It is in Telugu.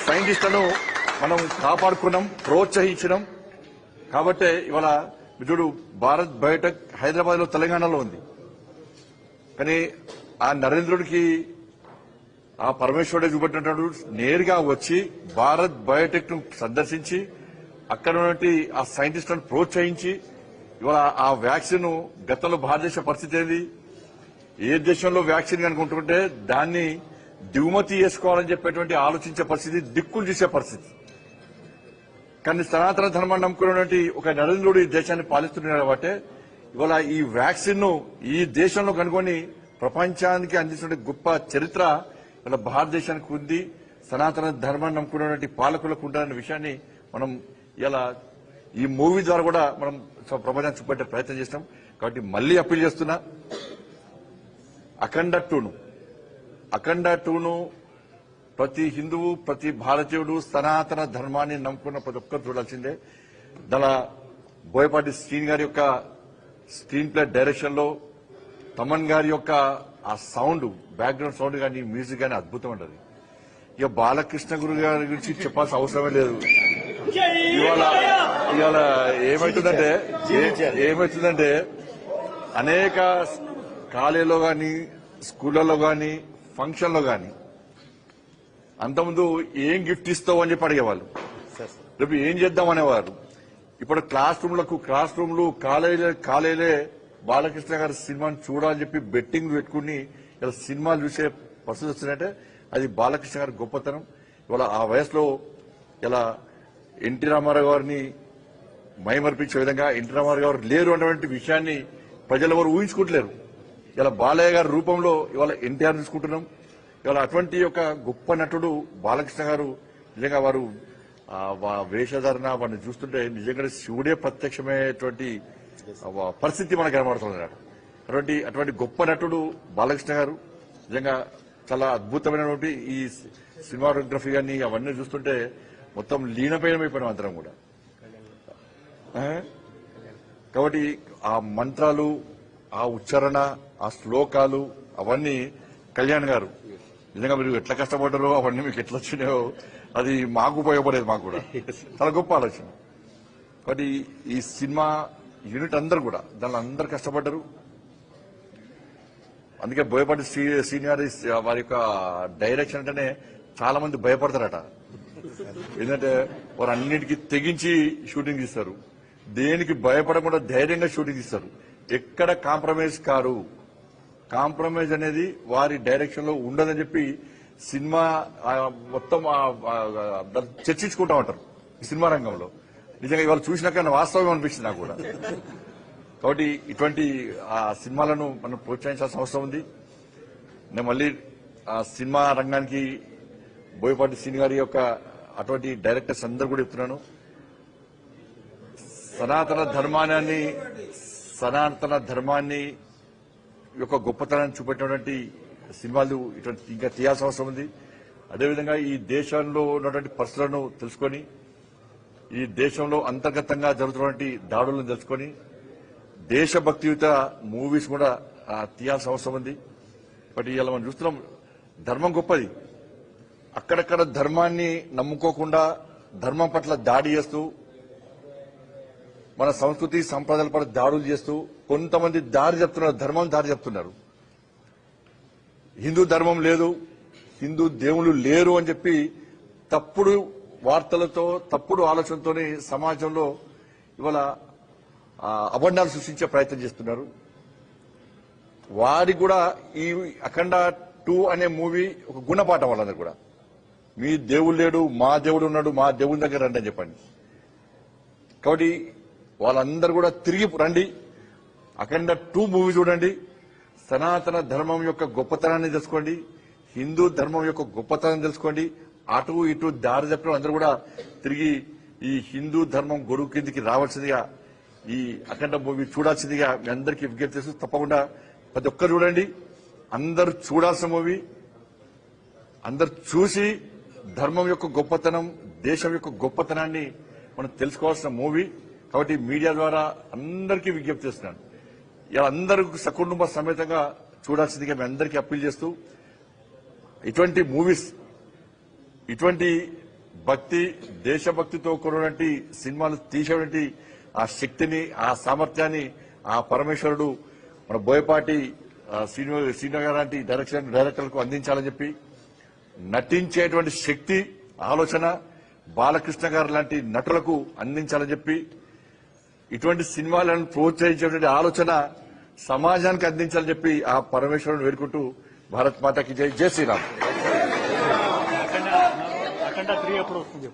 సైంటిస్టులను మనం కాపాడుకున్నాం, ప్రోత్సహించినాం. కాబట్టి ఇవాళ చూడు, భారత్ బయోటెక్ హైదరాబాద్ లో తెలంగాణలో ఉంది. కానీ ఆ నరేంద్రుడికి ఆ పరమేశ్వరుడే చూపెట్టినట్టు నేరుగా వచ్చి భారత్ బయోటెక్ ను సందర్శించి అక్కడ ఉన్నటువంటి ఆ సైంటిస్టులను ప్రోత్సహించి ఇవాళ ఆ వ్యాక్సిన్ గతంలో భారతదేశ పరిస్థితి ఏది, ఏ దేశంలో వ్యాక్సిన్ కనుకుంటుంటే దాన్ని దిగుమతి చేసుకోవాలని చెప్పేటువంటి ఆలోచించే పరిస్థితి, దిక్కులు చూసే పరిస్థితి. కానీ సనాతన ధర్మాన్ని నమ్ముకున్నటువంటి ఒక నరేంద్రుడు ఈ దేశాన్ని పాలిస్తున్నాడు కాబట్టి ఇవాళ ఈ వ్యాక్సిన్ ను ఈ దేశంలో కనుగొని ప్రపంచానికి అందించిన గొప్ప చరిత్ర ఇలా భారతదేశానికి ఉంది. సనాతన ధర్మాన్ని నమ్ముకున్నటువంటి పాలకులకు ఉండాలనే విషయాన్ని మనం ఇలా ఈ మూవీ ద్వారా కూడా మనం ప్రపంచాన్ని చూపెట్టే ప్రయత్నం చేస్తాం. కాబట్టి మళ్లీ అప్పీల్ చేస్తున్నా, అఖండ టూను ప్రతి హిందువు, ప్రతి భారతీయుడు సనాతన ధర్మాన్ని నమ్ముకున్న ప్రతి ఒక్కరు చూడాల్సిందే. దాని బోయపాటి శ్రీని గారి యొక్క స్క్రీన్ ప్లే డైరెక్షన్ లో తమన్ గారి యొక్క ఆ సౌండ్, బ్యాక్గ్రౌండ్ సౌండ్ కానీ మ్యూజిక్ కానీ అద్భుతం ఉంటుంది. ఇక బాలకృష్ణ గురు గారి గురించి చెప్పాల్సిన అవసరమే లేదు. ఇవాళ ఏమైతుందంటే అనేక కాలేజీలో గాని, స్కూళ్లలో గాని, ఫంక్షన్లో గాని అంతకుముందు ఏం గిఫ్ట్ ఇస్తావు అని చెప్పి అడిగేవాళ్ళు, రేపు ఏం చేద్దాం అనేవారు. ఇప్పుడు క్లాస్ రూమ్లు కాలేజీలే బాలకృష్ణ గారి సినిమాని చూడాలని చెప్పి బెట్టింగ్ పెట్టుకుని ఇలా సినిమాలు చూసే పరిస్థితి వస్తుందంటే అది బాలకృష్ణ గారి గొప్పతనం. ఇవాళ ఆ వయసులో ఇలా ఎన్టీ రామారావు గారిని మైమర్పించే విధంగా ఎన్టీ రామారావు గారు లేరు అన్నటువంటి విషయాన్ని ప్రజలెవరు ఊహించుకుంటలేరు. ఇలా బాలయ్య గారి రూపంలో ఇవాళ ఎన్టీఆర్ చూసుకుంటున్నాం. ఇవాళ అటువంటి యొక్క గొప్ప నటుడు బాలకృష్ణ గారు. నిజంగా వారు వేషధారణ వారిని చూస్తుంటే నిజంగా శివుడే ప్రత్యక్షమైనటువంటి పరిస్థితి మనకు కనబడుతుంది. అటువంటి గొప్ప నటుడు బాలకృష్ణ గారు. నిజంగా చాలా అద్భుతమైనటువంటి ఈ సినిమాటోగ్రఫీ కానీ అవన్నీ చూస్తుంటే మొత్తం లీనమైపోయినాం అందరం కూడా. కాబట్టి ఆ మంత్రాలు, ఆ ఉచ్చారణ, ఆ శ్లోకాలు అవన్నీ కళ్యాణ్ గారు నిజంగా మీరు ఎట్లా కష్టపడ్డారో అవన్నీ మీకు ఎట్లా వచ్చినాయో అది మాకు ఉపయోగపడేది, మాకు కూడా చాలా గొప్ప ఆలోచన. కాబట్టి ఈ సినిమా యూనిట్ అందరు కూడా దానిలో అందరు కష్టపడ్డారు. అందుకే బోయపాటి సీనియర్ వారి యొక్క డైరెక్షన్ అంటేనే చాలా మంది భయపడతారట. ఎందుకంటే వారు అన్నిటికీ తెగించి షూటింగ్ తీస్తారు, దేనికి భయపడకుండా ధైర్యంగా షూటింగ్ తీస్తారు, ఎక్కడ కాంప్రమైజ్ కారు. కాంప్రమైజ్ అనేది వారి డైరెక్షన్ లో ఉండదని చెప్పి సినిమా మొత్తం చర్చించుకుంటా ఉంటారు ఈ సినిమా రంగంలో. నిజంగా ఇవాళ చూసినాక వాస్తవం అనిపిస్తుంది నాకు కూడా. కాబట్టి ఇటువంటి ఆ సినిమాలను మనం ప్రోత్సహించాల్సిన అవసరం ఉంది. నేను మళ్ళీ ఆ సినిమా రంగానికి బోయపాటి శ్రీని గారి యొక్క అటువంటి డైరెక్టర్స్ అందరూ కూడా చెప్తున్నాను, సనాతన ధర్మాన్ని యొక్క గొప్పతనాన్ని చూపెట్టినటువంటి సినిమాలు ఇటువంటి ఇంకా తీయాల్సిన అవసరం ఉంది. అదేవిధంగా ఈ దేశంలో ఉన్నటువంటి పరిస్థితులను తెలుసుకొని, ఈ దేశంలో అంతర్గతంగా జరుగుతున్నటువంటి దాడులను తెలుసుకొని దేశభక్తియుత మూవీస్ కూడా తీయాల్సిన అవసరం ఉంది. బట్ ఇలా మనం చూస్తున్నాం, ధర్మం గొప్పది. అక్కడక్కడ ధర్మాన్ని నమ్ముకోకుండా ధర్మం పట్ల దాడి చేస్తూ, మన సంస్కృతి సంప్రదాయాల పట్ల దాడులు చేస్తూ కొంతమంది ధర్మం దారి చెప్తున్నారు. హిందూ ధర్మం లేదు, హిందూ దేవుళ్ళు లేరు అని చెప్పి తప్పుడు వార్తలతో, తప్పుడు ఆలోచనతోనే సమాజంలో ఇవాళ అబండాలు సృష్టించే ప్రయత్నం చేస్తున్నారు. వారికి కూడా ఈ అఖండ 2 అనే మూవీ ఒక గుణపాఠం. వాళ్ళందరూ కూడా మీ దేవుడు లేడు, మా దేవుడు ఉన్నాడు, మా దేవుడి దగ్గర రండి అని చెప్పండి. కాబట్టి వాళ్ళందరూ కూడా తిరిగి రండి, అఖండ 2 మూవీ చూడండి, సనాతన ధర్మం యొక్క గొప్పతనాన్ని తెలుసుకోండి, హిందూ ధర్మం యొక్క గొప్పతనం తెలుసుకోండి. అటు ఇటు దారి తప్పిన అందరూ కూడా తిరిగి ఈ హిందూ ధర్మం గొడుగు కిందికి రావాల్సిందిగా, ఈ అఖండ మూవీ చూడాల్సిందిగా మీ అందరికీ విజ్ఞప్తి చేస్తూ తప్పకుండా ప్రతి ఒక్కరు చూడండి. అందరూ చూడాల్సిన మూవీ, అందరు చూసి ధర్మం యొక్క గొప్పతనం, దేశం యొక్క గొప్పతనాన్ని మనం తెలుసుకోవాల్సిన మూవీ. కాబట్టి మీడియా ద్వారా అందరికీ విజ్ఞప్తి చేస్తున్నాను, ఇలా అందరూ సకుటుంబ సమేతంగా చూడాల్సిందిగా మీ అందరికీ అప్పీల్ చేస్తూ, ఇటువంటి మూవీస్, ఇటువంటి భక్తి దేశభక్తితో కూడినటువంటి సినిమాలు తీసేటువంటి ఆ శక్తిని ఆ సామర్థ్యాన్ని ఆ పరమేశ్వరుడు మన బోయపాటి శ్రీను గారు లాంటి డైరెక్టర్లకు అందించాలని చెప్పి నటించేటువంటి శక్తి ఆలోచన బాలకృష్ణ గారు లాంటి నటులకు అందించాలని చెప్పి ఇటువంటి సినిమాలను ప్రోత్సహించేటువంటి ఆలోచన సమాజానికి అందించాలని చెప్పి ఆ పరమేశ్వరుని వేడుకుంటూ భారత్ మాతాకి జై జై శ్రీరామ్. అఖండ 3 ఎప్పుడు వస్తుంది?